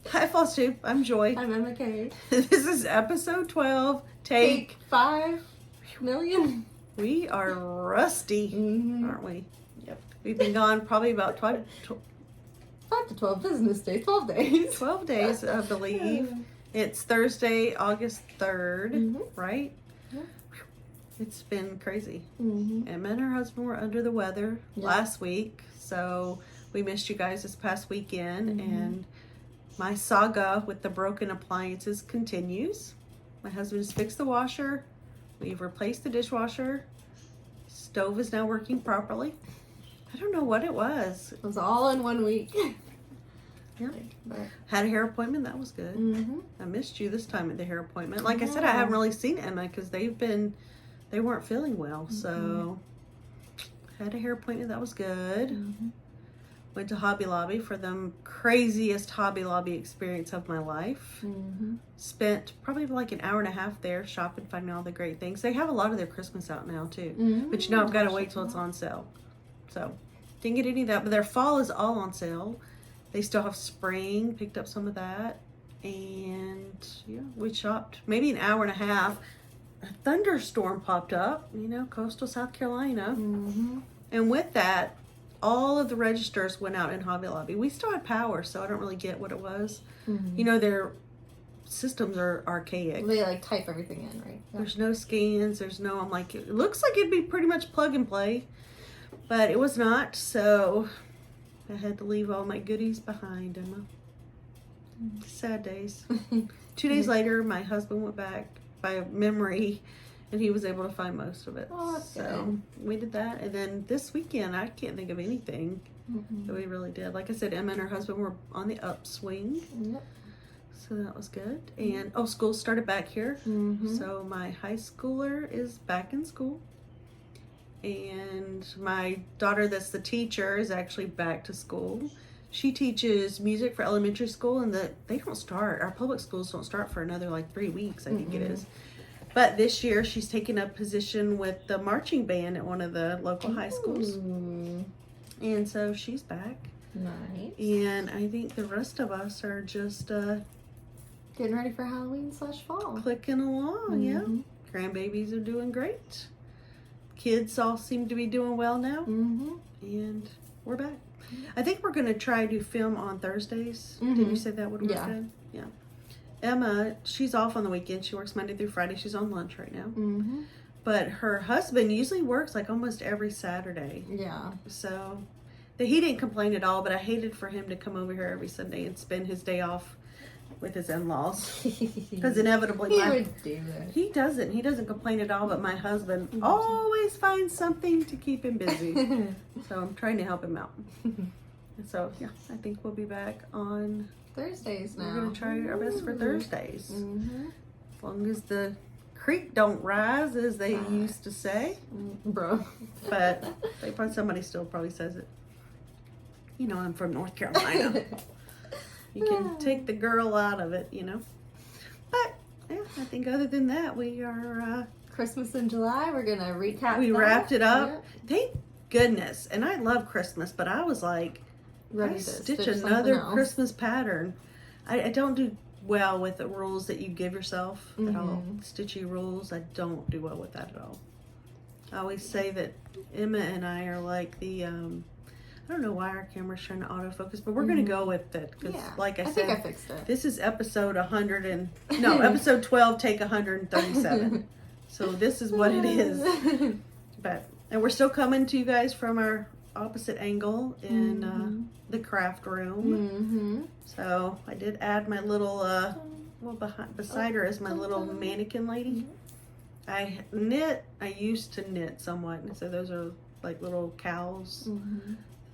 Hi, FlossTube. I'm Joy. I'm Emma Kay. This is episode 12. Take 5 million. We are rusty, aren't we? Yep. We've been gone probably about 5 to 12 business days. 12 days. 12 days, I believe. It's Thursday, August 3rd, right? Yeah. It's been crazy. Mm-hmm. Emma and her husband were under the weather last week, so we missed you guys this past weekend, and my saga with the broken appliances continues. My husband has fixed the washer. We've replaced the dishwasher. Stove is now working properly. I don't know what it was. It was all in 1 week. Yeah. But, Had a hair appointment. That was good. I missed you this time at the hair appointment. Like I said, I haven't really seen Emma because they weren't feeling well. So had a hair appointment. That was good. Went to Hobby Lobby for the craziest Hobby Lobby experience of my life. Spent probably like an hour and a half there shopping, finding all the great things. They have a lot of their Christmas out now too. But you know, I've got to wait till it's on sale. So didn't get any of that, but their fall is all on sale. They still have spring, picked up some of that. And yeah, we shopped maybe an hour and a half. A thunderstorm popped up, you know, coastal South Carolina. And with that, all of the registers went out in Hobby Lobby. We still had power, so I don't really get what it was. You know, their systems are archaic. they like type everything in, right? Yeah. There's no scans. There's no, I'm like, it looks like it'd be pretty much plug and play, but it was not. So I had to leave all my goodies behind, Emma. Sad days. 2 days later, my husband went back by memory, and he was able to find most of it. Oh, that's so we did that. And then this weekend, I can't think of anything that we really did. Like I said, Emma and her husband were on the upswing. So that was good. And school started back here. So my high schooler is back in school. And my daughter that's the teacher is actually back to school. She teaches music for elementary school, and they don't start, our public schools don't start for another like 3 weeks, I think it is. But this year she's taken a position with the marching band at one of the local high schools. And so she's back. Nice. And I think the rest of us are just Getting ready for Halloween/fall. clicking along, yeah. Grandbabies are doing great. Kids all seem to be doing well now. And we're back. I think we're going to try to film on Thursdays. Did you say that would work good? Yeah. Emma, she's off on the weekend. She works Monday through Friday. She's on lunch right now. But her husband usually works like almost every Saturday. Yeah. So he didn't complain at all, but I hated for him to come over here every Sunday and spend his day off with his in-laws. Because inevitably he would do that. He doesn't complain at all, but my husband always finds something to keep him busy. So I'm trying to help him out. So yeah, I think we'll be back on Thursdays now. We're going to try our best for Thursdays. As long as the creek don't rise, as they used to say. Bro. But somebody still probably says it. You know, I'm from North Carolina. You can take the girl out of it, you know. But yeah, I think other than that, we are Christmas in July. We're gonna recap. We wrapped it up. Yep. Thank goodness. And I love Christmas, but I was like, Ready I to stitch stitch another something else. Christmas pattern. I don't do well with the rules that you give yourself at all. Stitchy rules. I don't do well with that at all. I always say that Emma and I are like the I don't know why our camera's trying to autofocus, but we're going to go with it. Because, like I said, think I fixed it. this is episode episode 12, take 137. So this is what it is. And we're still coming to you guys from our opposite angle in the craft room. So I did add my little, beside her is my little mannequin lady. I used to knit somewhat. And so those are like little cows.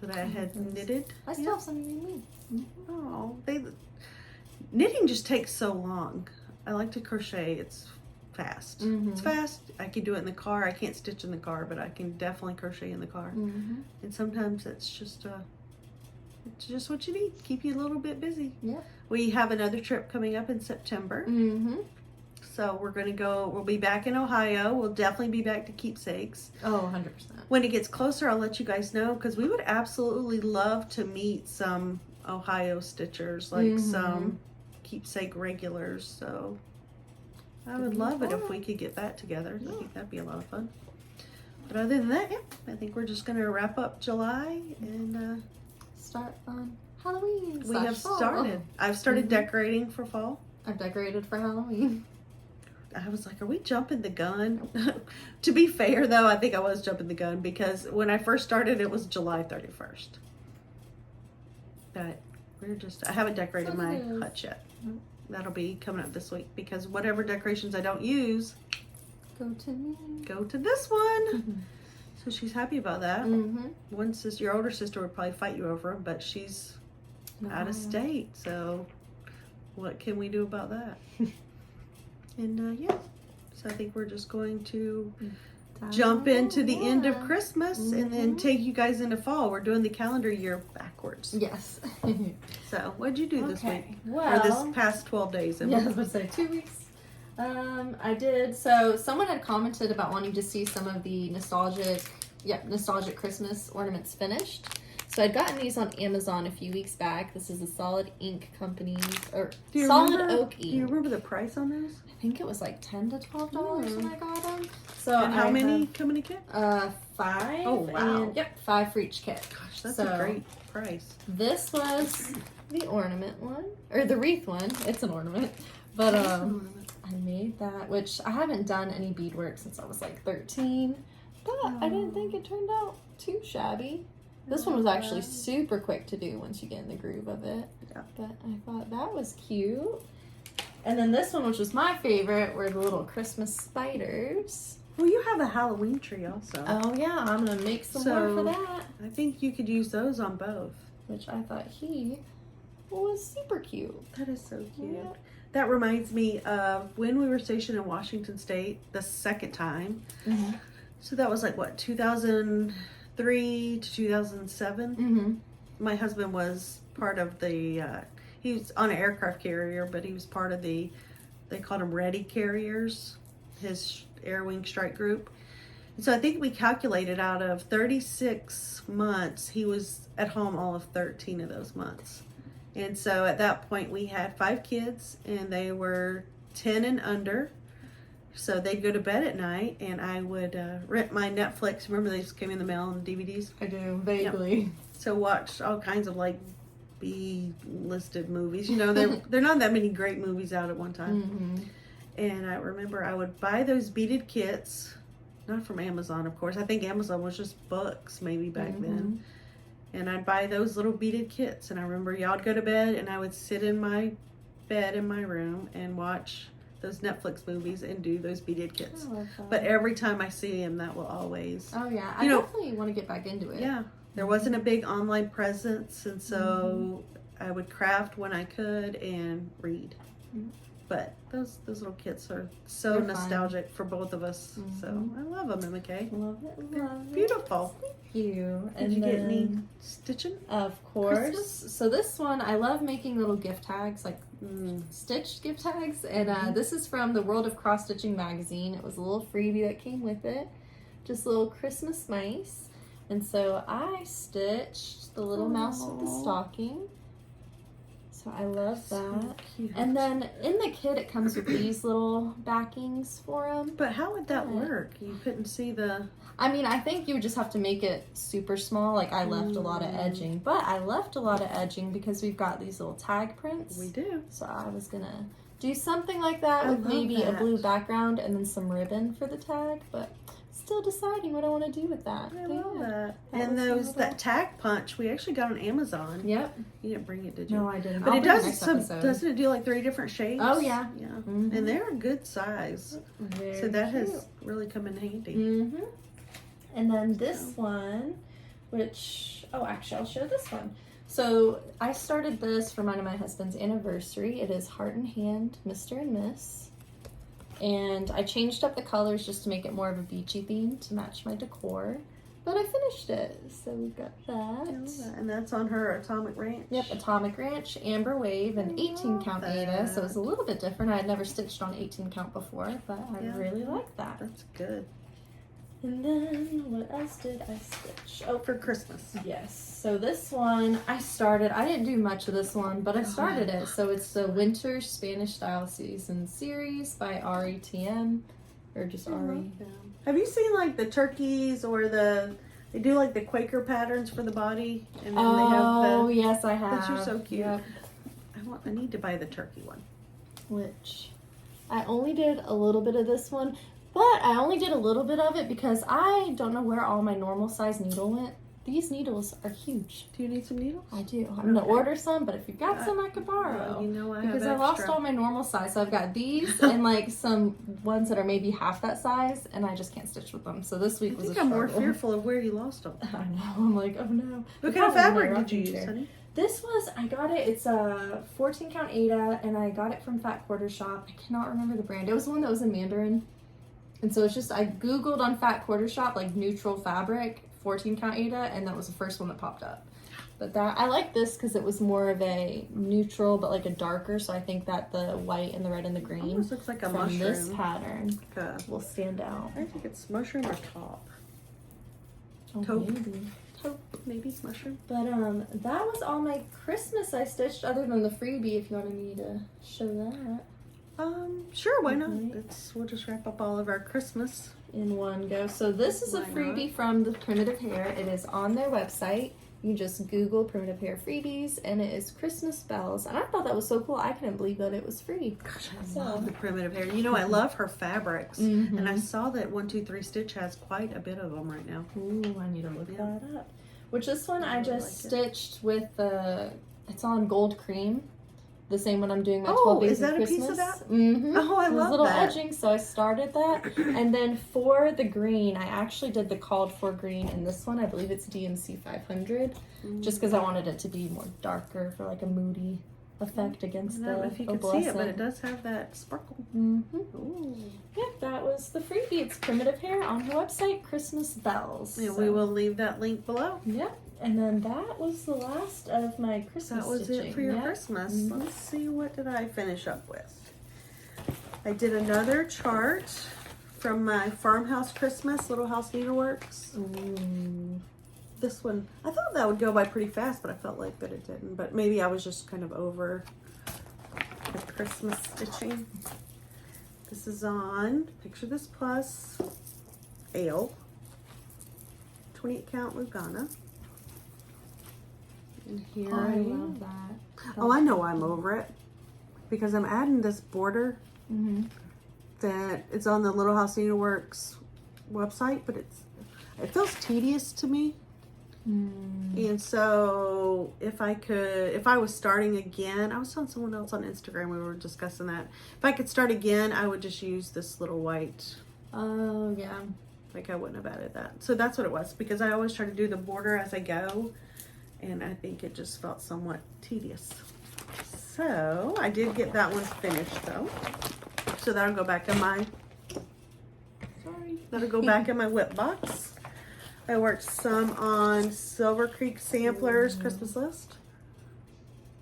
That I had knitted. I still have some you need me. Oh, knitting just takes so long. I like to crochet. It's fast. It's fast. I can do it in the car. I can't stitch in the car, but I can definitely crochet in the car. And sometimes it's just what you need. Keep you a little bit busy. Yeah. We have another trip coming up in September. So we're going to go, we'll be back in Ohio. We'll definitely be back to Keepsakes. Oh, 100%. When it gets closer, I'll let you guys know, because we would absolutely love to meet some Ohio stitchers, like some Keepsake regulars. So I would love it if we could get that together. I think that'd be a lot of fun. But other than that, I think we're just gonna wrap up July and start on Halloween. We have started. I've started decorating for fall. I've decorated for Halloween. I was like, are we jumping the gun? To be fair, though, I think I was jumping the gun because when I first started, it was July 31st. But I haven't decorated my hutch yet. That'll be coming up this week because whatever decorations I don't use, go to this one. So she's happy about that. One sister, your older sister, would probably fight you over them, but she's out of state. So what can we do about that? And so I think we're just going to jump into the end of Christmas and then take you guys into fall. We're doing the calendar year backwards. Yes. So what'd you do this week? Well, or this past 12 days? I was about to say 2 weeks. I did. So someone had commented about wanting to see some of the nostalgic Christmas ornaments finished. So I'd gotten these on Amazon a few weeks back. This is a Solid Ink company, or Solid Oak Ink. Do you remember the price on those? I think it was like $10 to $12 when I got them. So and how many come in a kit? 5. Oh wow! And, 5 for each kit. Gosh, that's a great price. This was the ornament one, or the wreath one. It's an ornament, but I made that, which I haven't done any beadwork since I was like 13, but I didn't think it turned out too shabby. This one was actually super quick to do once you get in the groove of it. Yeah. But I thought that was cute. And then this one, which was my favorite, were the little Christmas spiders. Well, you have a Halloween tree also. Oh yeah, I'm gonna make some more for that. I think you could use those on both. Which I thought he was super cute. That is so cute. Yeah. That reminds me of when we were stationed in Washington State the second time. So that was like what, 2003 to 2007. My husband was part of the he was on an aircraft carrier, but he was part of they called them Ready Carriers, his Air Wing Strike Group. And so I think we calculated out of 36 months, he was at home all of 13 of those months. And so at that point we had 5 kids and they were 10 and under. So they'd go to bed at night and I would rent my Netflix. Remember they just came in the mail and DVDs? I do, vaguely. Yep. So watch all kinds of like B-listed movies. You know, they're not that many great movies out at one time. And I remember I would buy those beaded kits, not from Amazon, of course. I think Amazon was just books maybe back then. And I'd buy those little beaded kits. And I remember y'all would go to bed and I would sit in my bed in my room and watch those Netflix movies and do those beaded kits. But every time I see them, that will always... Oh yeah, I definitely want to get back into it. Yeah. There wasn't a big online presence, and so I would craft when I could and read. But those little kits are so nostalgic for both of us. So I love them, Emma Kay. Love it. Beautiful. Thank you. Did you get any stitching? Of course. Christmas? So this one, I love making little gift tags, like stitched gift tags. And this is from the World of Cross Stitching magazine. It was a little freebie that came with it. Just little Christmas mice. And so I stitched the little mouse with the stocking. So I love that. So and then in the kit, it comes with these little backings for them. But how would that work? You couldn't see the... I mean, I think you would just have to make it super small. Like I left a lot of edging, but I left a lot of edging because we've got these little tag prints. We do. So I was gonna do something like that with maybe a blue background and then some ribbon for the tag, but still deciding what I want to do with that. I love that. And that tag punch, we actually got on Amazon. Yep. You didn't bring it, did you? No, I didn't. But it does doesn't it do like 3 different shapes? Oh yeah. Yeah. And they're a good size. Very so that cute. has really come in handy. And then this one, which, actually I'll show this one. So I started this for mine and my husband's anniversary. It is Heart and Hand, Mr. and Miss. And I changed up the colors just to make it more of a beachy theme to match my decor. But I finished it, so we've got that. And that's on her Atomic Ranch? Yep, Atomic Ranch, Amber Wave, and 18 count Ada. So it's a little bit different. I had never stitched on 18 count before, but I really like that. That's good. And then what else did I stitch? Oh, For Christmas. yes. So this one I didn't do much of this one, but I started it. So it's the Winter Spanish Style Season Series by RETM, or just RE. Have you seen like the turkeys or they do like the Quaker patterns for the body? And then they have yes, I have. Those are so cute. Yep. I need to buy the turkey one. Which I only did a little bit of this one, but I only did a little bit of it because I don't know where all my normal size needle went. These needles are huge. Do you need some needles? I do. I'm gonna order some, but if you've got some, I could borrow. You know I because have I lost extra. all my normal size, so I've got these and like some ones that are maybe half that size, and I just can't stitch with them. So this week I was think a I'm struggle. more fearful of where you lost them. I know. I'm like, oh no. What kind of fabric did you use, honey? This was, I got it, it's a 14 count Ada, and I got it from Fat Quarter Shop. I cannot remember the brand. It was the one that was in Mandarin. And so it's just, I Googled on Fat Quarter Shop, like neutral fabric, 14 count Ada, and that was the first one that popped up. But I like this because it was more of a neutral, but like a darker, so I think that the white and the red and the green Almost looks like a from mushroom. this pattern Okay. will stand out. I think it's mushroom or top. Oh, Taupe. maybe. Maybe mushroom. But that was all my Christmas I stitched, other than the freebie. If you wanted me to show that Sure, why not? Okay. We'll just wrap up all of our Christmas. in one go. So this is a Why not? freebie from the Primitive Hare. It is on their website. You can just Google Primitive Hare freebies, and it is Christmas bells. And I thought that was so cool. I couldn't believe that it was free. Gosh, I love the Primitive Hare. You know, I love her fabrics, and I saw that 123 Stitch has quite a bit of them right now. Ooh, I need to look that up. Which this one I I really just like it. stitched with it's on gold cream. The same one I'm doing my 12 Oh, days is that of a Christmas. piece of that? Mm-hmm. Oh, I love little that. edging, so I started that. And then for the green, I actually did the called for green in this one. I believe it's DMC 500, just because I wanted it to be more darker for like a moody effect against I don't know the if you can see it, but it does have that sparkle. Mm-hmm. Ooh. Yep, that was the freebie. It's Primitive Hare on her website, Christmas Bells. And So, we will leave that link below. Yep. And then that was the last of my Christmas That was stitching. it for your Yep. Christmas. Mhm. Let's see, what did I finish up with? I did another chart from my Farmhouse Christmas Little House Needleworks. Ooh. This one, I thought that would go by pretty fast, but I felt like that it didn't. But maybe I was just kind of over the Christmas stitching. This is on Picture This Plus Ale, 28 count Lugana. And here I I am. love that. Oh, I know I'm over it because I'm adding this border Mm-hmm. that it's on the Little House Needleworks website, but it feels tedious to me. And so if I was starting again, I was telling someone else on Instagram, we were discussing that. If I could start again, I would just use this little white. Oh, yeah. Like I wouldn't have added that. So that's what it was, because I always try to do the border as I go, and I think it just felt somewhat tedious. So I did get that one finished though. So that'll go back in my, that'll go back in my whip box. I worked some on Silver Creek Samplers Christmas list.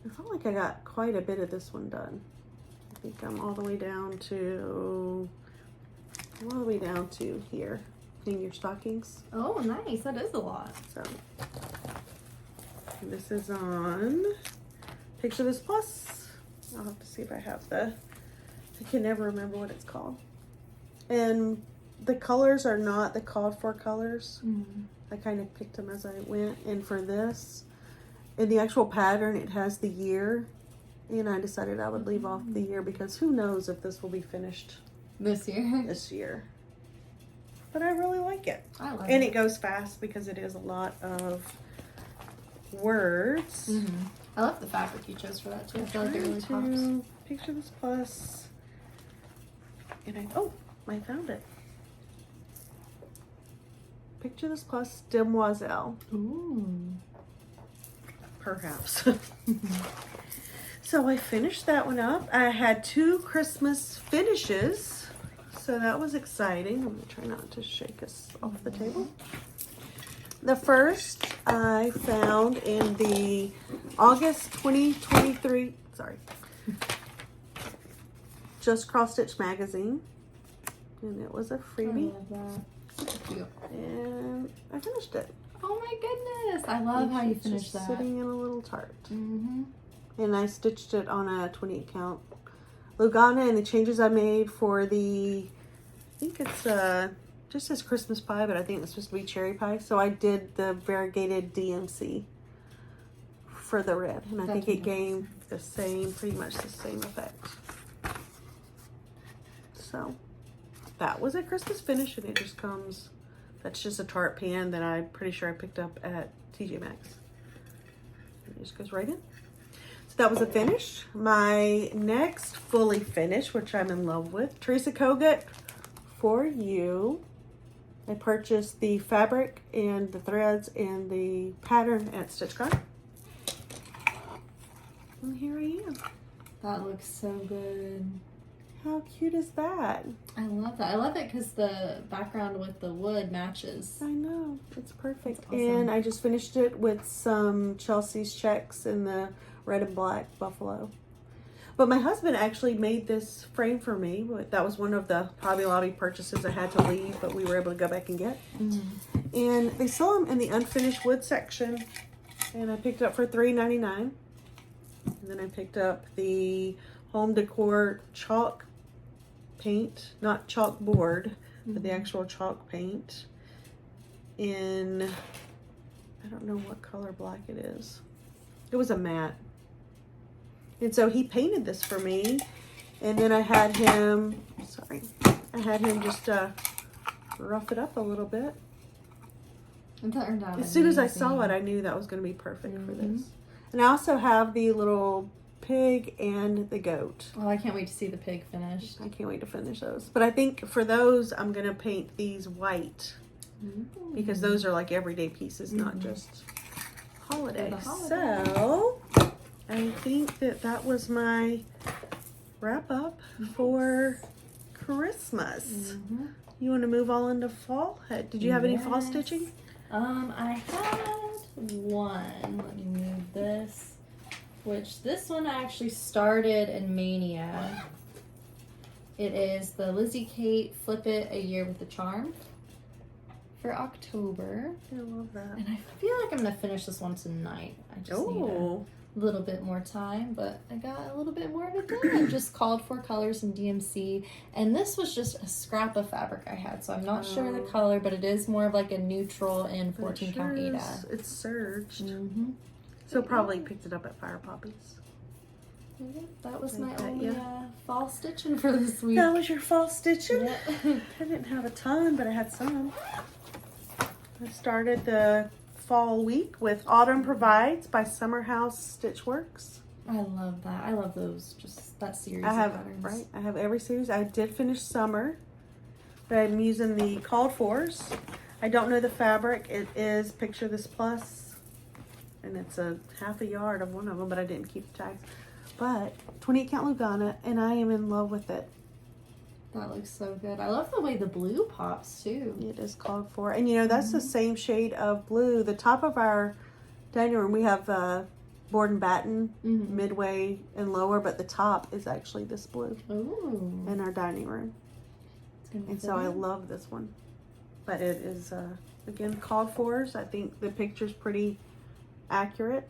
I felt like I got quite a bit of this one done. I think I'm all the way down to here. Hang your stockings. Oh, nice. That is a lot. So and this is on Picture This Plus. I'll have to see if I have I can never remember what it's called. And the colors are not the called for colors. I kind of picked them as I went. And for this, in the actual pattern, it has the year. And I decided I would leave off the year because who knows if this will be finished This year. this year. But I really like it. I like And it. it goes fast because it is a lot of words. I love the fabric you chose for that too. I feel like it really pops. Picture This Plus. And I found it. Picture This Plus Demoiselle. Ooh. Perhaps. So I finished that one up. I had 2 Christmas finishes. So that was exciting. I'm going to try not to shake us off the table. The first I found in the August 2023, Just Cross Stitch magazine. And it was a I freebie. love that. Cute. And I finished it. Oh my goodness. I love how you It's finished just that. sitting in a little tart. Mm-hmm. And I stitched it on a 28 count Lugana, and the changes I made for the, I think it's just says Christmas pie, but I think it's supposed to be cherry pie. So I did the variegated DMC for the red, and I think it gave the same, pretty much the same effect. So that was a Christmas finish, and it just comes, that's just a tart pan that I'm pretty sure I picked up at TJ Maxx. It just goes right in. So that was a finish. My next fully finished, which I'm in love with, Teresa Kogut, for you. I purchased the fabric and the threads and the pattern at Stitch Craft. And here I am. That looks so good. How cute is that? I love that. I love it because the background with the wood matches. I know. It's perfect. That's awesome. And I just finished it with some Chelsea's checks in the red and black buffalo. But my husband actually made this frame for me. That was one of the Hobby Lobby purchases I had to leave, but we were able to go back and get. Mm-hmm. And they sell them in the unfinished wood section. And I picked it up for $3.99. And then I picked up the home decor chalk paint, not chalkboard, but the actual chalk paint in, I don't know what color black it is. It was a matte. And so he painted this for me, and then I had him, just rough it up a little bit. It turned out As soon as I saw it, I knew that was going to be perfect for this. And I also have the little pig and the goat. Oh, I can't wait to see the pig finished. I can't wait to finish those. But I think for those, I'm going to paint these white. Because those are like everyday pieces, not just holiday. So, I think that was my wrap up for Christmas. You want to move all into fall? Did you have any fall stitching? I had one. Let me move this. Which this one I actually started in Mania. It is the Lizzie Kate Flip It a Year with the Charm for October. I love that. And I feel like I'm gonna finish this one tonight. I just need a little bit more time, but I got a little bit more of it done. I just called for colors in DMC, and this was just a scrap of fabric I had, so I'm not sure the color, but it is more of like a neutral and 14 count Ada. It's surged. So probably picked it up at Fire Poppies. That was my only fall stitching for this week. That was your fall stitching? Yep. I didn't have a ton, but I had some. I started the fall week with Autumn Provides by Summer House Stitch Works. I love that. I love those, just that series I have, of patterns. I have every series. I did finish summer, but I'm using the called fors. I don't know the fabric. It is Picture This Plus. And it's a half a yard of one of them, but I didn't keep the tags. But 28 count Lugana, and I am in love with it. That looks so good. I love the way the blue pops too. It is called for, and you know that's the same shade of blue. The top of our dining room, we have board and batten midway and lower, but the top is actually this blue. Ooh. In our dining room. And so I love this one, but it is again called for. I think the picture's pretty accurate,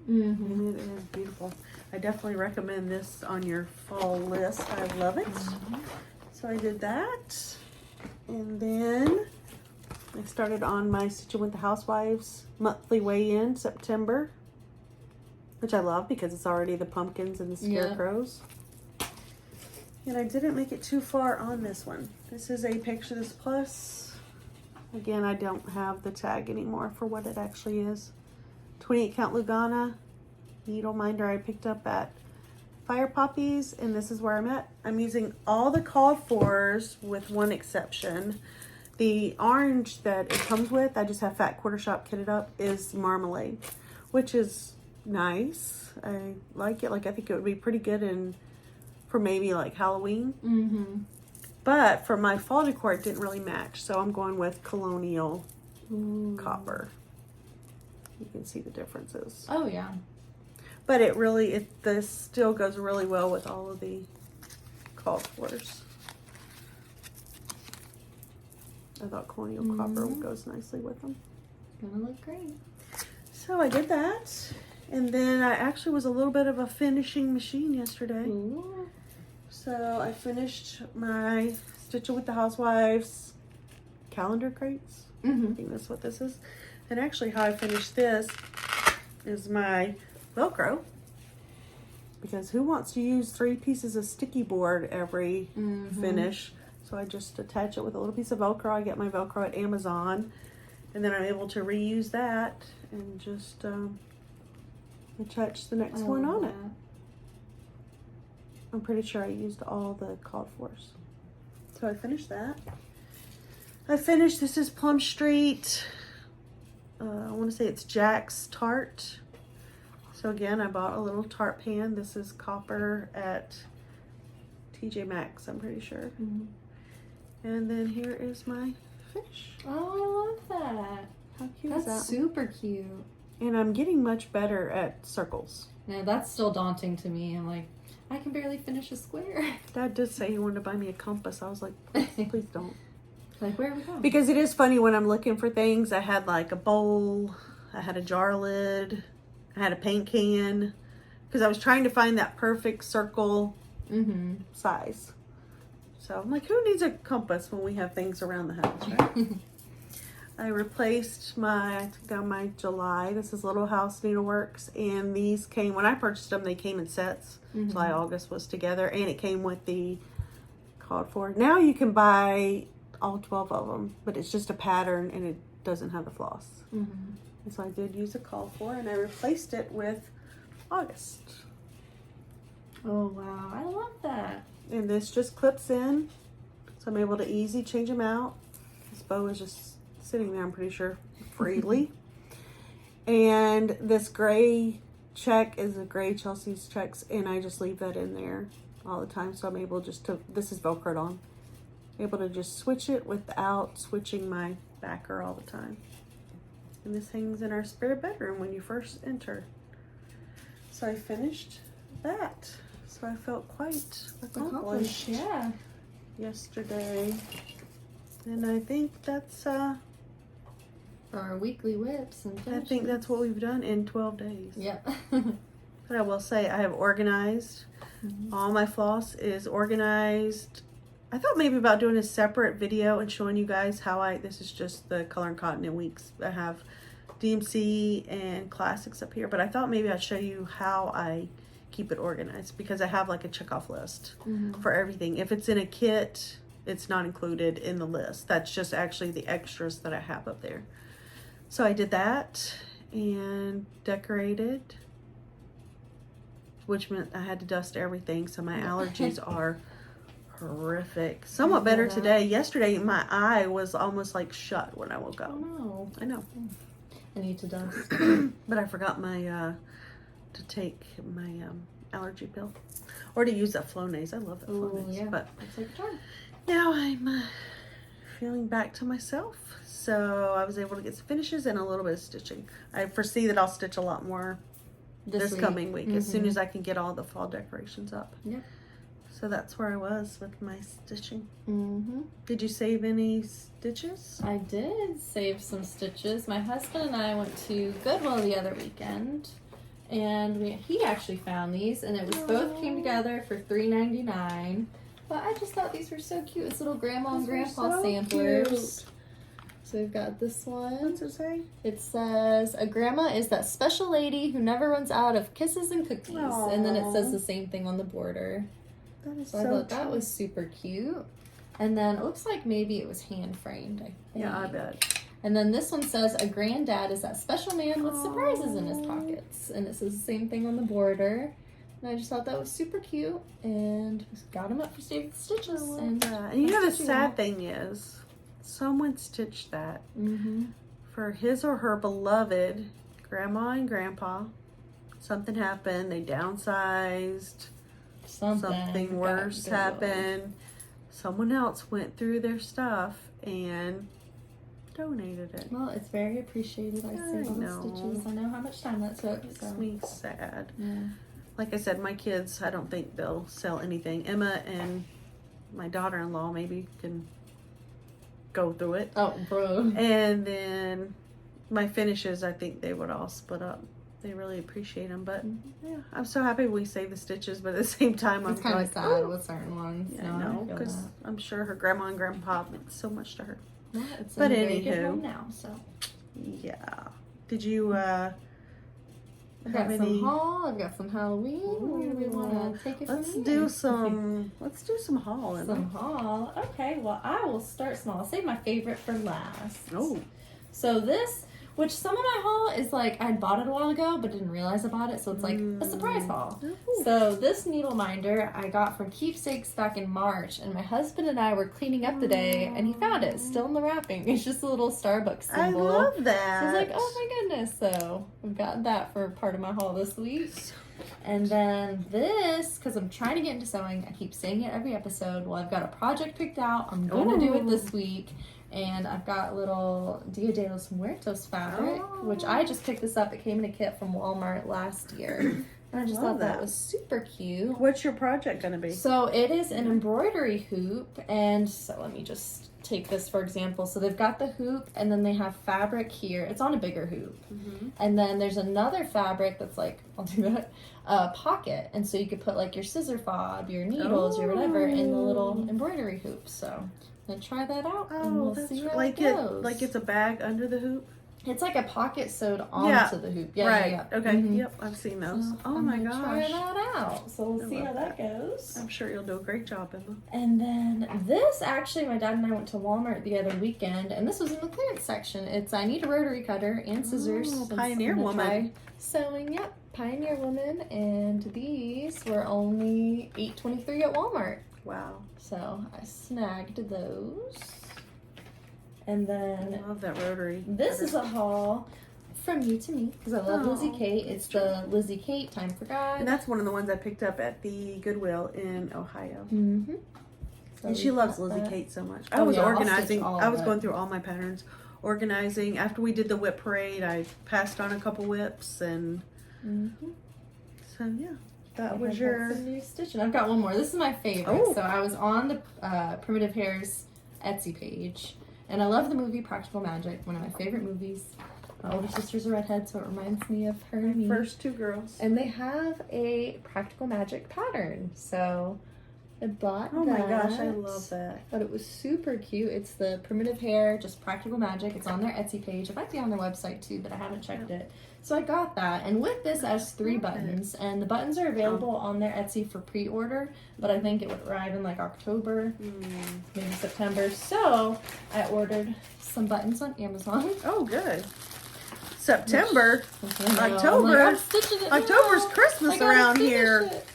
and it is beautiful. I definitely recommend this on your fall list. I love it. So I did that, and then I started on my Stitching with the Housewives monthly weigh-in September, which I love because it's already the pumpkins and the scarecrows. And I didn't make it too far on this one. This is a Picture This Plus. Again, I don't have the tag anymore for what it actually is. 28 count Lugana needle minder I picked up at Fire Poppies, and this is where I'm at. I'm using all the called fors with one exception. The orange that it comes with, I just have Fat Quarter Shop kitted up, is Marmalade, which is nice. I like it. Like, I think it would be pretty good for maybe like Halloween. But for my fall decor, it didn't really match, so I'm going with Colonial Copper. You can see the differences. Oh yeah. But this still goes really well with all of the called fors. I thought cornmeal copper goes nicely with them. It's gonna look great. So I did that. And then I actually was a little bit of a finishing machine yesterday. Ooh. So I finished my Stitching with the Housewives calendar crates. I think that's what this is. And actually how I finished this is my Velcro. Because who wants to use 3 pieces of sticky board every finish? So I just attach it with a little piece of Velcro. I get my Velcro at Amazon. And then I'm able to reuse that and just attach the next one on it. I'm pretty sure I used all the called fors. So I finished that. I finished, this is Plum Street. I want to say it's Jack's Tart. So again, I bought a little tart pan. This is copper at TJ Maxx, I'm pretty sure. And then here is my fish. Oh, I love that. How cute is that? That's super cute. And I'm getting much better at circles. Yeah, that's still daunting to me. I'm like, I can barely finish a square. Dad did say he wanted to buy me a compass. I was like, please don't. Like, where are we going? Because it is funny when I'm looking for things. I had like a bowl, I had a jar lid, I had a paint can. Because I was trying to find that perfect circle size. So I'm like, who needs a compass when we have things around the house, right? I replaced I took down my July. This is Little House Needleworks. And these came, when I purchased them, they came in sets. July, August was together. And it came with the called for. Now you can buy all 12 of them, but it's just a pattern and it doesn't have the floss. And so I did use a call for, and I replaced it with August. Oh, wow. I love that. And this just clips in, so I'm able to easy change them out. This bow is just sitting there, I'm pretty sure, freely. And this gray check is a gray Chelsea's checks, and I just leave that in there all the time. So I'm able just to, this is Velcroed on, able to just switch it without switching my backer all the time. And this hangs in our spare bedroom when you first enter. So I finished that. So I felt quite accomplished yesterday. And I think that's our weekly whips and I think that's what we've done in 12 days. Yep. But I will say I have organized. All my floss is organized. I thought maybe about doing a separate video and showing you guys how this is just the Color and Cotton in weeks. I have DMC and Classics up here, but I thought maybe I'd show you how I keep it organized, because I have like a checkoff list for everything. If it's in a kit, it's not included in the list. That's just actually the extras that I have up there. So I did that and decorated, which meant I had to dust everything. So my allergies are horrific. Somewhat better today. Yesterday, my eye was almost like shut when I woke up. Oh no. I know. I need to dust. But I forgot my to take my allergy pill, or to use that Flonase. I love that Flonase. Yeah. But It's like time. now I'm feeling back to myself. So I was able to get some finishes and a little bit of stitching. I foresee that I'll stitch a lot more this coming week as soon as I can get all the fall decorations up. Yeah. So that's where I was with my stitching. Did you save any stitches? I did save some stitches. My husband and I went to Goodwill the other weekend, and he actually found these, and it was both came together for $3.99. But I just thought these were so cute. It's little grandma and grandpa samplers. Cute. So we've got this one. What's it say? It says, a grandma is that special lady who never runs out of kisses and cookies. Aww. And then it says the same thing on the border. That is So I thought that was super cute. And then it looks like maybe it was hand framed, I think. Yeah, I bet. And then this one says, a granddad is that special man with surprises in his pockets. And it says the same thing on the border. And I just thought that was super cute. And got him up for stitches. And you know the sad thing is, someone stitched that for his or her beloved grandma and grandpa. Something happened. They downsized. Something worse happened. Someone else went through their stuff and donated it. Well, it's very appreciated. I saved all the stitches. I know how much time that took. Makes me sad. Yeah. Like I said, my kids, I don't think they'll sell anything. Emma and my daughter-in-law maybe can go through it. Oh, bro. And then my finishes, I think they would all split up. They really appreciate them, but yeah, I'm so happy we saved the stitches. But at the same time, It's I'm kind of like, sad with certain ones. yeah, No, I know, feel because that. I'm sure her grandma and grandpa meant so much to her. Well, it's But in a very good anywho. home now, so. Yeah. Did you I've got have some any? haul. I've got some Halloween. Where do we want to take it Let's from do here? some. Let's do some haul. Emma. Some haul. Okay, well, I will start small. I'll save my favorite for last. Oh. So this, which some of my haul is like, I bought it a while ago, but didn't realize I bought it, so it's like a surprise haul. Ooh. So this needle minder I got from Keepsakes back in March, and my husband and I were cleaning up today, and he found it, still in the wrapping. It's just a little Starbucks symbol. I love that. So I was like, oh my goodness. So I've got that for part of my haul this week. And then this, because I'm trying to get into sewing, I keep saying it every episode. Well, I've got a project picked out. I'm going to do it this week. And I've got little Dia de los Muertos fabric, which I just picked this up. It came in a kit from Walmart last year. And I just thought that was super cute. What's your project going to be? So it is an embroidery hoop. And so let me just take this for example. So they've got the hoop and then they have fabric here. It's on a bigger hoop. Mm-hmm. And then there's another fabric that's like, I'll do that, a pocket. And so you could put like your scissor fob, your needles, or whatever in the little embroidery hoop. So I'm gonna try that out and we'll see how like it goes. like it's a bag under the hoop? It's like a pocket sewed onto the hoop. Yeah, right. yeah. Okay. Mm-hmm. Yep, I've seen those. So oh I'm my gonna gosh. try that out. So we'll see how that that. goes. I'm sure you'll do a great job, Emma. And then this, actually, my dad and I went to Walmart the other weekend, and this was in the clearance section. It's I need a rotary cutter and scissors. Oh, since Pioneer I'm gonna Woman. try sewing, yep, Pioneer Woman, and these were only $8.23 at Walmart. Wow. So I snagged those. And then I love that rotary. this is a haul from you to me because I love Lizzie Kate. It's the Lizzie Kate Time for God. And that's one of the ones I picked up at the Goodwill in Ohio. Mm-hmm. So And she loves Lizzie Kate so much. I was organizing. I was going through all my patterns, organizing. After we did the whip parade, I passed on a couple whips, and so yeah, that was your some new stitching. I've got one more. This is my favorite. Oh. So I was on the Primitive Hare's Etsy page, and I love the movie Practical Magic. One of my favorite movies. My older sister's a redhead, so it reminds me of her and me. first two girls. And they have a Practical Magic pattern, so I bought that. Oh my gosh, I love that. I thought it was super cute. It's the Primitive Hare, just Practical Magic. It's on their Etsy page. It might be on their website too, but I haven't checked it. So I got that. And with this, it has 3 buttons. And the buttons are available on their Etsy for pre-order, but I think it would arrive in like October, maybe September. So I ordered some buttons on Amazon. Oh, good. September, I know. October. I'm like, I'm stitching it October's now. Christmas I gotta around finish here. it.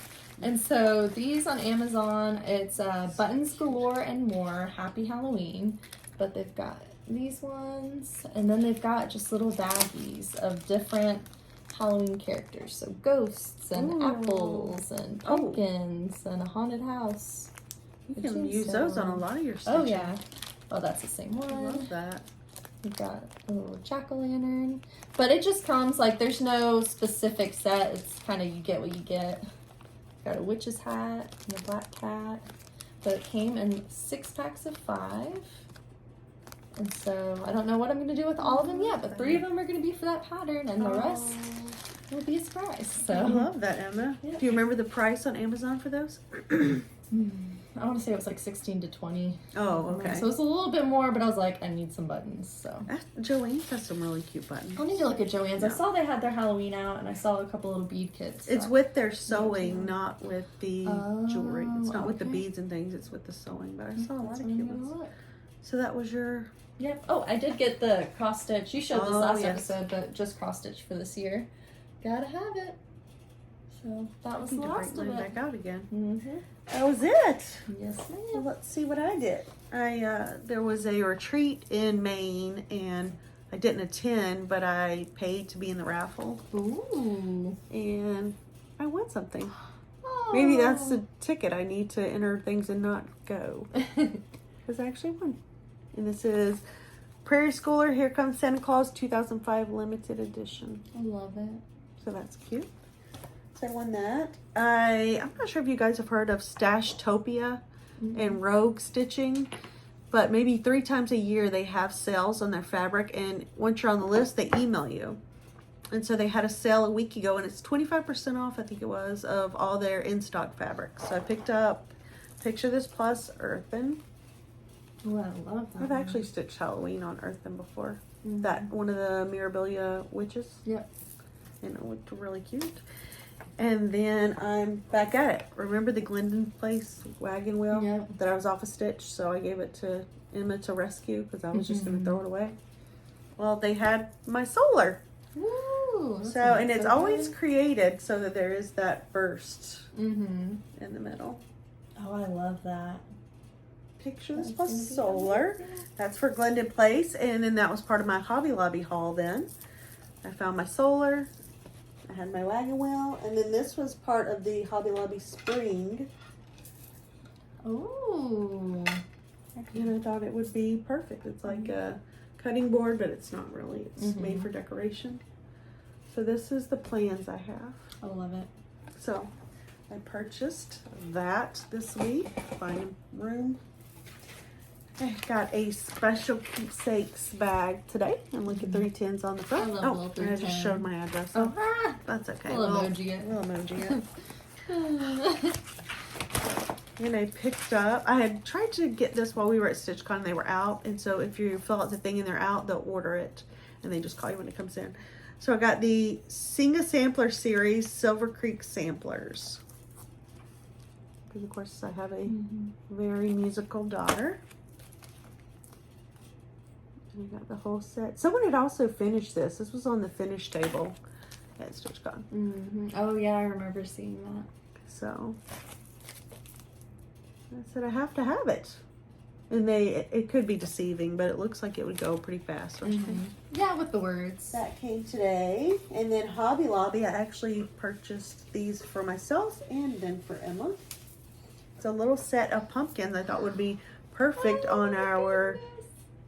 And so these on Amazon, it's Buttons Galore and More, Happy Halloween. But they've got these ones, and then they've got just little baggies of different Halloween characters. So ghosts and apples and pumpkins and a haunted house. You can use those on a lot of your stitching. Oh yeah. Oh, that's the same one. I love that. We've got a little jack-o'-lantern. But it just comes, like, there's no specific set. It's kind of, you get what you get. Got a witch's hat and a black cat. But it came in 6 packs of 5. And so, I don't know what I'm going to do with all of them yet. But 3 of them are going to be for that pattern. And the rest will be a surprise. So I love that, Emma. Yeah. Do you remember the price on Amazon for those? I want to say it was like 16 to 20. Oh, okay. So it's a little bit more, but I was like, I need some buttons. So Joanne's has some really cute buttons. I'll need to look at Joann's. I saw they had their Halloween out, and I saw a couple little bead kits. It's with their sewing, not with the jewelry. It's not with the okay. beads and things. It's with the sewing. But I saw a lot of I'm cute gonna ones. look. So that was your... Yep. Oh, I did get the cross stitch. You showed this last yes. episode, but just cross stitch for this year. Gotta have it. So that was I the need to last bring of mine it. back out again. Mm-hmm. That was it. Yes, Well, ma'am. let's see what I did. There was a retreat in Maine, and I didn't attend, but I paid to be in the raffle, Ooh. and I won something. Oh. Maybe that's the ticket. I need to enter things and not go, because I actually won. And this is Prairie Schooler, Here Comes Santa Claus 2005 limited edition. I love it. So that's cute. So I won that. I'm not sure if you guys have heard of Stashtopia and Rogue Stitching. but maybe 3 times a year they have sales on their fabric, and once you're on the list, they email you. And so they had a sale a week ago, and it's 25% off, I think it was, of all their in-stock fabrics. So I picked up Picture This Plus Earthen. Oh, I love that. I've actually stitched Halloween on Earthen before. That one of the Mirabilia witches. Yep. And it looked really cute. And then I'm back at it. Remember the Glendon Place wagon wheel? Yep. That I was off a stitch, so I gave it to Emma to rescue because I was just going to throw it away. Well, they had my solar. Woo! So, and it's always created so that there is that burst in the middle. Oh, I love that. Picture This Plus Solar. That's for Glendon Place. And then that was part of my Hobby Lobby haul then. I found my solar. I had my wagon wheel. And then this was part of the Hobby Lobby Spring. Oh. And I thought it would be perfect. It's like a cutting board, but it's not really. It's made for decoration. So this is the plans I have. I love it. So I purchased that this week. Finding room. I got a special Keepsakes bag today. I'm looking 310s on the front. I love and I just showed my address. Oh, That's okay. little emoji it. Little emoji it. And I picked up, I had tried to get this while we were at StitchCon and they were out. And so if you fill out the thing and they're out, they'll order it. And they just call you when it comes in. So I got the Sing a Sampler series, Silver Creek Samplers. Because of course I have a very musical daughter. And I got the whole set. Someone had also finished this. This was on the finish table at StitchCon. Oh yeah, I remember seeing that. So I said I have to have it. And it could be deceiving, but it looks like it would go pretty fast. Yeah, with the words. That came today. And then Hobby Lobby, I actually purchased these for myself and then for Emma. It's a little set of pumpkins I thought would be perfect on our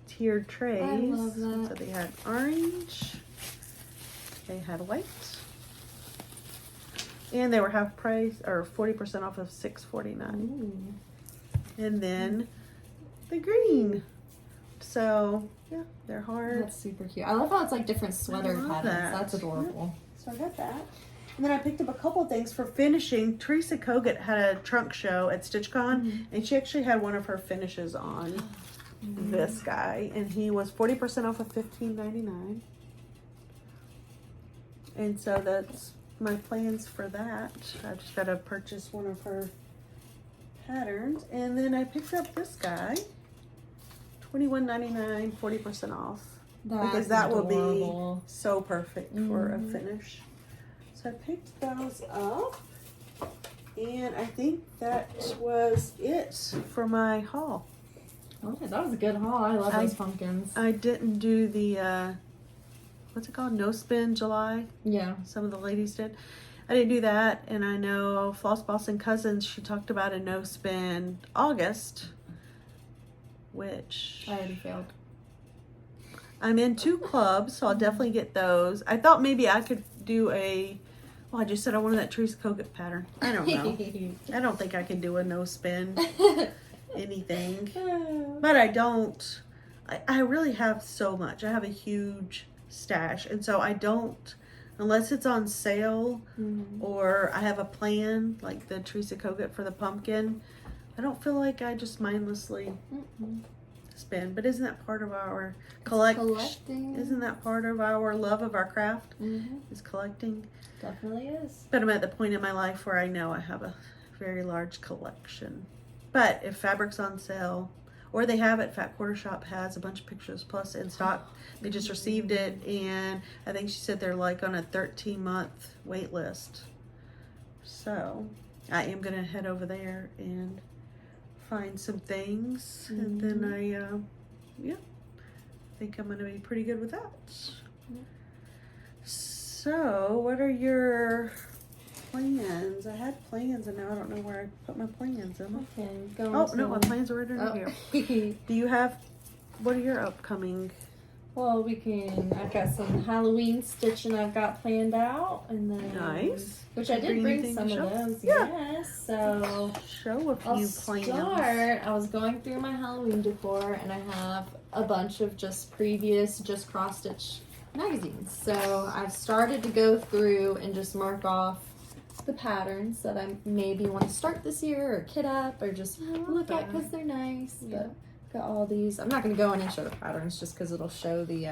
tiered trays. I love that. So they had orange, they had white, and they were half price or 40% off of $6.49. And then the green. So yeah, they're hard. That's super cute. I love how it's like different sweater patterns. that. That's adorable. So I got that. And then I picked up a couple of things for finishing. Teresa Kogut had a trunk show at StitchCon, and she actually had one of her finishes on this guy, and he was 40% off of $15.99. And so that's my plans for that. I just got to purchase one of her patterns. And then I picked up this guy, $21.99, 40% off. Because that will be so perfect for a finish. So I picked those up, and I think that was it for my haul. Oh, that was a good haul. I love those pumpkins. I didn't do the, what's it called? No Spin July. Yeah. Some of the ladies did. I didn't do that, and I know Floss Boss and Cousins, she talked about a no spin August, which I already failed. I'm in 2 clubs, so I'll definitely get those. I thought maybe I could do I just said I wanted that Teresa Kogut pattern. I don't know. I don't think I can do a no spin anything, but I really have so much. I have a huge stash, and so I don't, unless it's on sale or I have a plan like the Teresa Kogut for the pumpkin, I don't feel like I just mindlessly spin. But isn't that part of our collecting? Isn't that part of our love of our craft? Is collecting? Definitely is. But I'm at the point in my life where I know I have a very large collection. But if fabric's on sale, or they have it, Fat Quarter Shop has a bunch of Pictures Plus in stock. They just received it, and I think she said they're like on a 13-month wait list. So I am gonna head over there and find some things, and then I think I'm gonna be pretty good with that. So what are your plans? I had plans, and now I don't know where I put my plans in. Okay, Oh no, my plans are right in here. Do you have, what are your upcoming Well, I've got some Halloween stitching I've got planned out, and then Nice. which I did bring some of those. Yeah. Yes, so Show a few plans. I was going through my Halloween decor, and I have a bunch of just previous just cross stitch magazines. So I've started to go through and just mark off the patterns that I maybe want to start this year or kit up or just look at because they're nice. Yeah. But got all these. I'm not going to go in and show the patterns just because it'll show the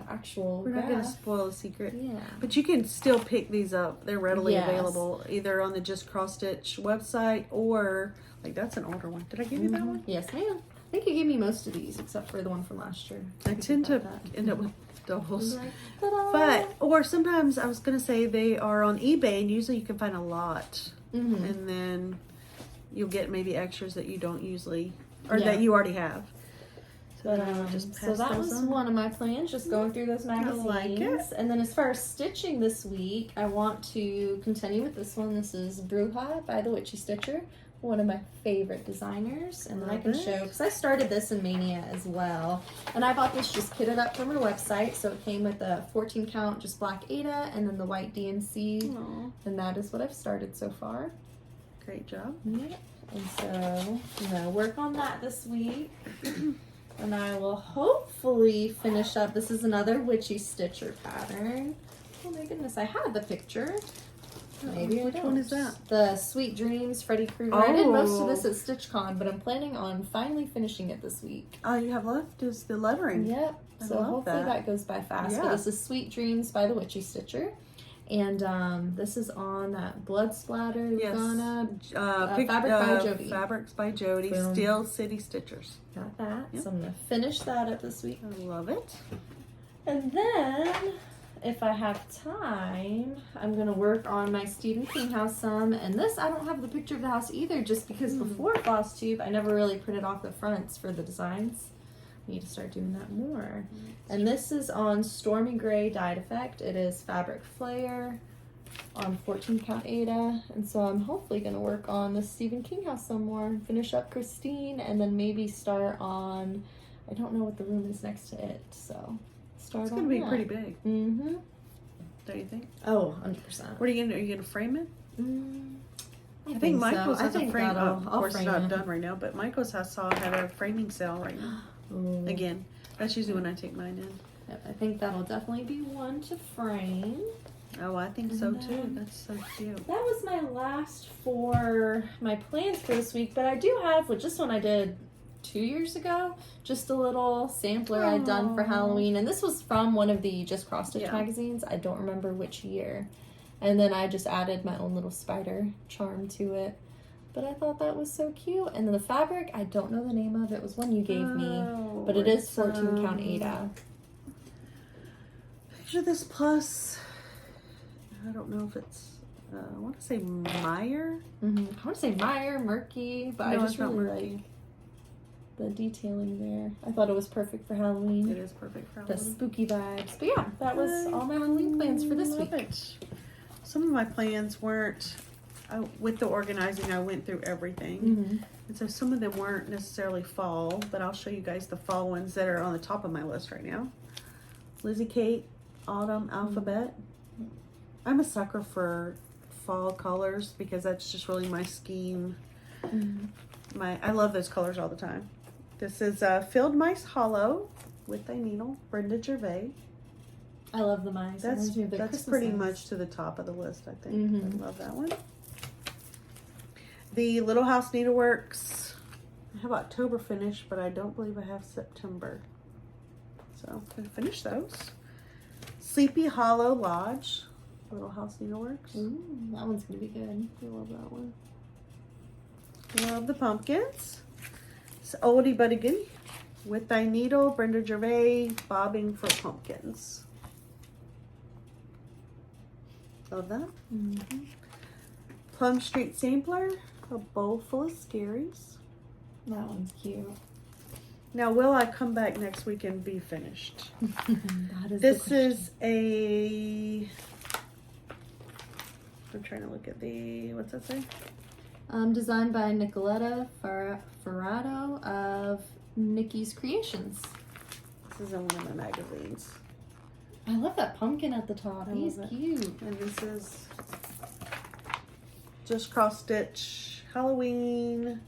actual. We're not going to spoil the secret. Yeah. But you can still pick these up. They're readily Yes. available either on the Just Cross Stitch website or like that's an older one. Did I give you that one? Yes, ma'am. I think you gave me most of these except for the one from last year. I tend to end up with doubles. Like, ta-da! But or sometimes I was gonna say they are on eBay and usually you can find a lot. And then you'll get maybe extras that you don't usually or that you already have. So, So that was one of my plans, just going through those magazines. like it. And then as far as stitching this week, I want to continue with this one. This is Bruja by the Witchy Stitcher, one of my favorite designers. And then I can show, because I started this in Mania as well. And I bought this just kitted up from her website. So it came with a 14 count, just black Ada, and then the white DNC. Aww. And that is what I've started so far. Great job. Yeah. And so I'm going to work on that this week. And I will hopefully finish up. This is another Witchy Stitcher pattern. Oh my goodness, I had the picture. Maybe Which one is that? The Sweet Dreams Freddy Krueger. I did most of this at StitchCon, but I'm planning on finally finishing it this week. All you have left is the lettering. Yep. So hopefully that goes by fast. Yeah. But this is Sweet Dreams by the Witchy Stitcher. And this is on that Blood Splatter Lugana Fabric by Jody. Fabrics by Jody. Boom. Steel City Stitchers. Got that. Yep. So I'm going to finish that up this week. I love it. And then, if I have time, I'm going to work on my Stephen King house some. And this, I don't have the picture of the house either, just because before FlossTube, I never really printed off the fronts for the designs. I need to start doing that more. And this is on Stormy Gray Dyed Effect. It is Fabric Flare on 14 count Ada. And so I'm hopefully going to work on the Stephen King house some more. Finish up Christine and then maybe start on, I don't know what the room is next to it. So start It's on going to be that. pretty big. Mm-hmm. Don't you think? Oh, 100%. What are you going to do? Are you going to frame it? I think Michael's so. has a frame. Of I'll course, it's frame not it. done right now, but Michael's house saw had a framing sale right now. Ooh. Again, that's usually when I take mine in. Yep, I think that'll definitely be one to frame. Oh, I think so too. That's so cute. That was my last for my plans for this week, but I do have, with just one I did 2 years ago, just a little sampler I'd done for Halloween, and this was from one of the Just Cross Stitch magazines. I don't remember which year. And then I just added my own little spider charm to it. But I thought that was so cute. And then the fabric, I don't know the name of it. It was one you gave me. But it is 14 count Ada. Picture this plus, I don't know if it's, I want to say Meyer. I want to say Meyer, Murky, but No, I just it's not really Murky. like the detailing there. I thought it was perfect for Halloween. It is perfect for The Halloween. spooky vibes. But yeah, that was all my Halloween plans for this week. Some of my plans weren't, with the organizing, I went through everything. And so some of them weren't necessarily fall, but I'll show you guys the fall ones that are on the top of my list right now. Lizzie Kate, Autumn Alphabet. I'm a sucker for fall colors because that's just really my scheme. I love those colors all the time. This is Field Mice Hollow with a needle, Brenda Gervais. I love the mice. That's pretty much to the top of the list, I think. I love that one. The Little House Needleworks. I have October finished, but I don't believe I have September. So I'm going to finish those. Sleepy Hollow Lodge. Little House Needleworks. Ooh, that one's going to be good. I love that one. Love the pumpkins. It's Oldie But a Goodie. With Thy Needle, Brenda Gervais, Bobbing for Pumpkins. Love that. Plum Street Sampler, a bowl full of scaries. That one's cute. Now, will I come back next week and be finished? That is This the is a... I'm trying to look at the... What's that say? Designed by Nicoletta Ferrado of Nikki's Creations. This is in one of my magazines. I love that pumpkin at the top. I He's love it. cute. And this is just cross stitch Halloween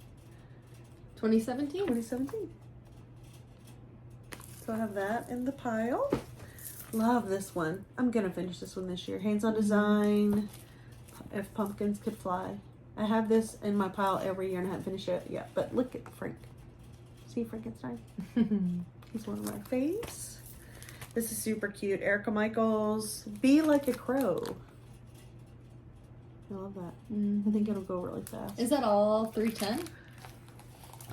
2017. 2017. So I have that in the pile. Love this one. I'm gonna finish this one this year. Hands on design. If pumpkins could fly. I have this in my pile every year and I haven't finished it yet. But look at Frank. See Frankenstein? He's one of my faves. This is super cute. Erica Michaels. Be Like a Crow. I love that. I think it'll go really fast. Is that all 310?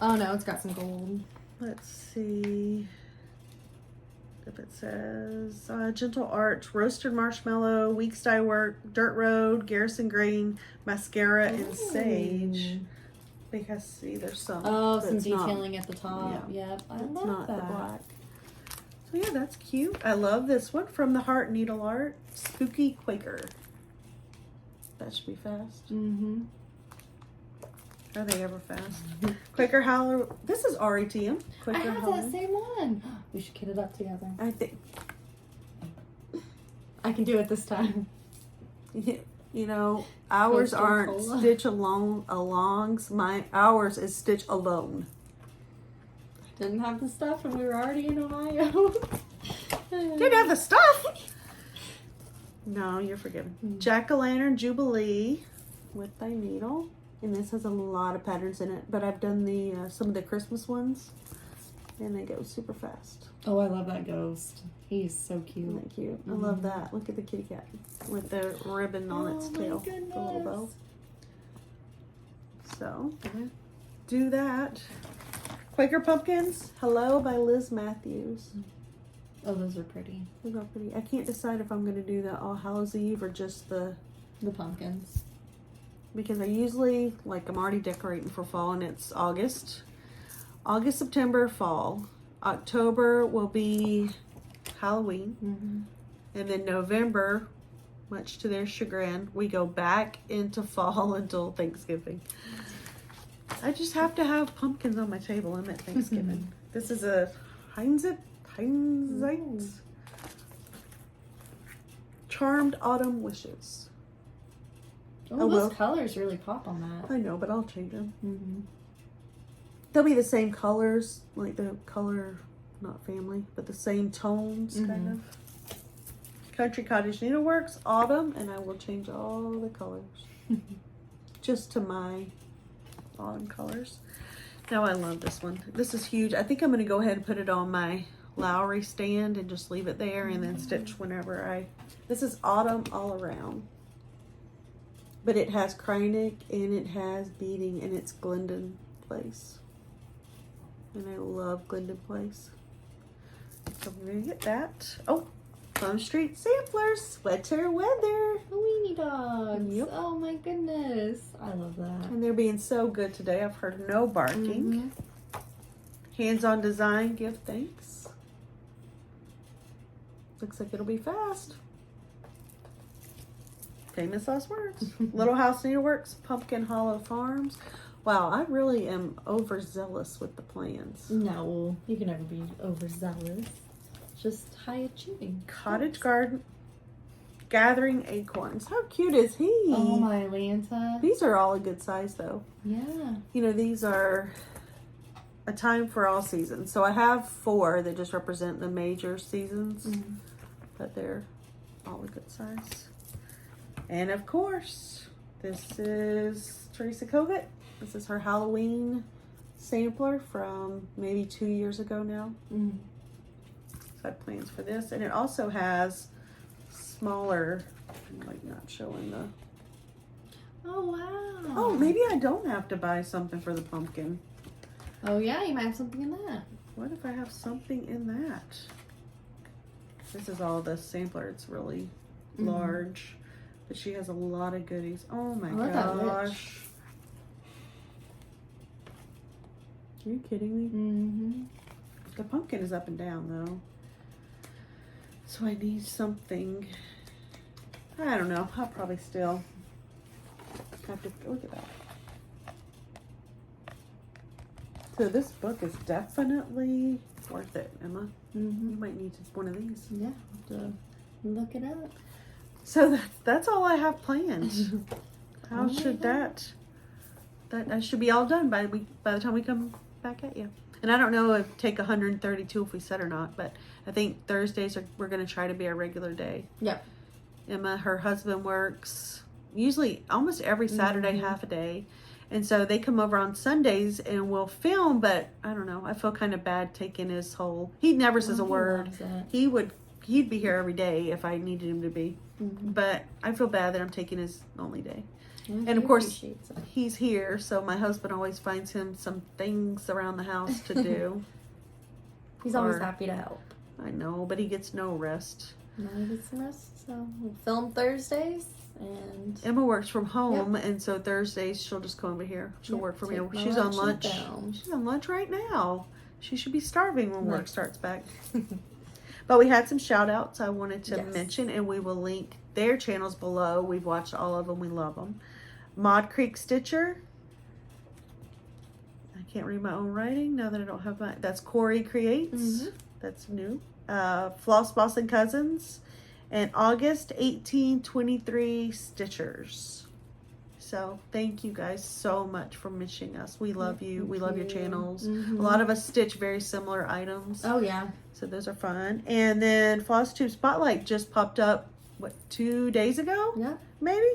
Oh no, it's got some gold. Let's see if it says Gentle Arch, Roasted Marshmallow, Weeks Dye Work, Dirt Road, Garrison Green, Mascara, and Sage. Because see, there's some. Oh, some detailing at the top. Yeah. Yep, I It's love not that. the black. So yeah, that's cute. I love this one from the Heart Needle Art, Spooky Quaker. That should be fast. Mm-hmm. Are they ever fast? Quaker Howler. This is RETM. Quaker I have Howler. that same one. We should kit it up together. I think. I can do it this time. You know, ours Coastal aren't Cola. stitch alongs. Ours is stitch alone. Didn't have the stuff and we were already in Ohio. Didn't have the stuff. No, you're forgiven. Jack-o'-lantern Jubilee with thy needle, and this has a lot of patterns in it. But I've done the some of the Christmas ones, and they go super fast. Oh, I love that ghost. He's so cute. Isn't that cute? I love that. Look at the kitty cat with the ribbon on its tail, the little bow. So, do that. Quaker Pumpkins, Hello by Liz Matthews. Oh, those are pretty. Those are pretty. I can't decide if I'm going to do the All Hallows Eve or just the pumpkins. because I usually, like, I'm already decorating for fall and it's August. August, September, fall. October will be Halloween. And then November, much to their chagrin, we go back into fall until Thanksgiving. I just have to have pumpkins on my table and at Thanksgiving. This is a Heinzit. Charmed Autumn Wishes. Oh, those colors really pop on that. I know, but I'll change them. They'll be the same colors, like the color, not family, but the same tones, kind of. Country Cottage Needleworks, Autumn, and I will change all the colors. Just to my autumn colors. Now I love this one. This is huge. I think I'm going to go ahead and put it on my Lowry stand and just leave it there and then stitch whenever this is Autumn all around. But it has Krynick and it has beading and it's Glendon Place. And I love Glendon Place. So we're going to get that. Oh, Plum Street Samplers, Sweater Weather. Weenie dogs. Yep. Oh my goodness. I love that. And they're being so good today. I've heard no barking. Hands-on design, give thanks. Looks like it'll be fast. Famous last words. Little House Needleworks, Pumpkin Hollow Farms. Wow, I really am overzealous with the plans. No, you can never be overzealous. Just high achieving. Cottage Garden, Gathering Acorns. How cute is he? Oh my Lanta. These are all a good size though. Yeah. You know, these are a time for all seasons. So I have 4 that just represent the major seasons, but they're all a good size. And of course, this is Teresa Kogut. This is her Halloween sampler from maybe 2 years ago now. So I had plans for this. And it also has smaller, I'm like not showing the... Oh, wow. Oh, maybe I don't have to buy something for the pumpkin. Oh, yeah, you might have something in that. What if I have something in that? This is all the sampler. It's really large. But she has a lot of goodies. Oh my gosh. Are you kidding me? The pumpkin is up and down though. So I need something. I don't know. I'll probably still have to look at that. So this book is definitely worth it, Emma. You might need one of these. Yeah, I'll have to look it up. So that's all I have planned. How should that should be all done by the time we come back at you. And I don't know if take 132 if we said or not, but I think Thursdays we're going to try to be our regular day. Yep. Emma, her husband works usually almost every Saturday, half a day. And so they come over on Sundays and we'll film, but I don't know. I feel kind of bad taking his whole, he never says a word. He'd be here every day if I needed him to be. But I feel bad that I'm taking his only day. And of course, he's here, so my husband always finds him some things around the house to do. He's always happy to help. I know, but he gets no rest. No, he gets some rest, so we'll film Thursdays. And Emma works from home, and so Thursdays she'll just come over here. She'll work from here. She's on lunch. She's on lunch right now. She should be starving when work starts back. But we had some shout outs I wanted to mention, and we will link their channels below. We've watched all of them. We love them. Mod Creek Stitcher. I can't read my own writing now that I don't have my... That's Corey Creates. That's new. Floss Boss and Cousins. And August 1823 Stitchers. So thank you guys so much for missing us. We love you. We love your channels. A lot of us stitch very similar items. Oh yeah. So those are fun. And then FlossTube Spotlight just popped up, 2 days ago? Yeah. Maybe?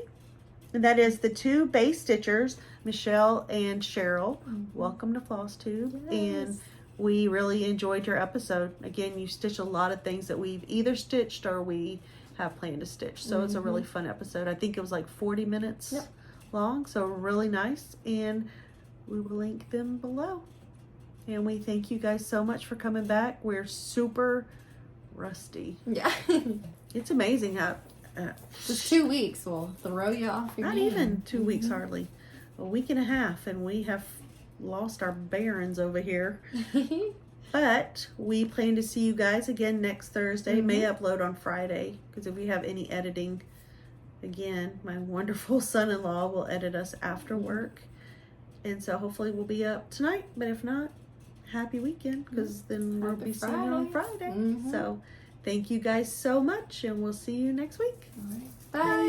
And that is the two base stitchers, Michelle and Cheryl. Welcome to FlossTube. Yes. And we really enjoyed your episode. Again, you stitch a lot of things that we've either stitched or we have planned to stitch. So it's a really fun episode. I think it was like 40 minutes long. So really nice. And we will link them below. And we thank you guys so much for coming back. We're super rusty. Yeah. It's amazing how... Just 2 weeks will throw you off your Not game. even 2 weeks hardly. A week and a half, and we have lost our bearings over here. But we plan to see you guys again next Thursday. May upload on Friday, because if we have any editing, again, my wonderful son-in-law will edit us after work. And so hopefully we'll be up tonight, but if not, happy weekend, because then we'll be seeing you on Friday. So thank you guys so much, and we'll see you next week. Bye.